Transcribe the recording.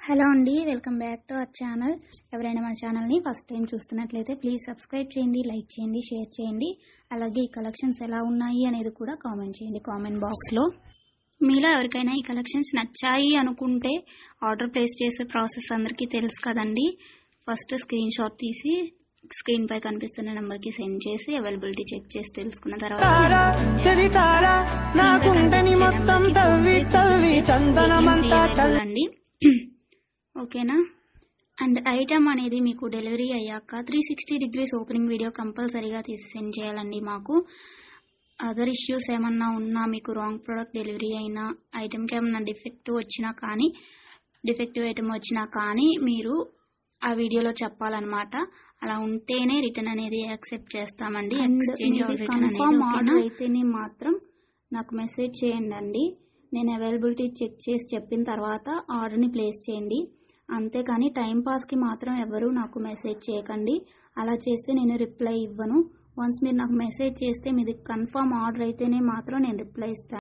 Hello అండి, welcome back to our channel. ఎవరైనా మన ఛానల్ని ఫస్ట్ టైం చూస్తున్నట్లయితే ప్లీజ్ సబ్స్క్రైబ్ చేయండి, లైక్ చేయండి, షేర్ చేయండి. అలాగే ఈ కలెక్షన్స్ ఎలా ఉన్నాయి అనేది కూడా కామెంట్ చేయండి కామెంట్ బాక్స్లో. మీలో ఎవరికైనా ఈ కలెక్షన్స్ నచ్చాయి అనుకుంటే ఆర్డర్ ప్లేస్ చేసే ప్రాసెస్ అందరికీ తెలుసు కదండి. ఫస్ట్ స్క్రీన్ షాట్ తీసి స్క్రీన్ పై కనిపిస్తున్న నెంబర్కి సెండ్ చేసి అవైలబిలిటీ చెక్ చేసి తెలుసుకున్న తర్వాత ఓకేనా. అండ్ ఐటమ్ అనేది మీకు డెలివరీ అయ్యాక 360 degrees ఓపెనింగ్ వీడియో కంపల్సరీగా తీసి సెండ్ చేయాలండి. మాకు అదర్ ఇష్యూస్ ఏమన్నా ఉన్నా, మీకు రాంగ్ ప్రోడక్ట్ డెలివరీ అయినా, ఐటమ్కి ఏమన్నా డిఫెక్టివ్ ఐటమ్ వచ్చినా కానీ మీరు ఆ వీడియోలో చెప్పాలన్నమాట. అలా ఉంటేనే రిటర్న్ అనేది యాక్సెప్ట్ చేస్తామండి. ఆర్డర్ అయితేనే మాత్రం నాకు మెసేజ్ చేయండి. నేను అవైలబిలిటీ చెక్ చేసి చెప్పిన తర్వాత ఆర్డర్ని ప్లేస్ చేయండి. అంతేకాని టైంపాస్కి మాత్రం ఎవరు నాకు మెసేజ్ చేయకండి. అలా చేస్తే నేను రిప్లై ఇవ్వను. వన్స్ మీరు నాకు మెసేజ్ చేస్తే మీది కన్ఫర్మ్ ఆర్డర్ అయితేనే మాత్రం నేను రిప్లై ఇస్తాను.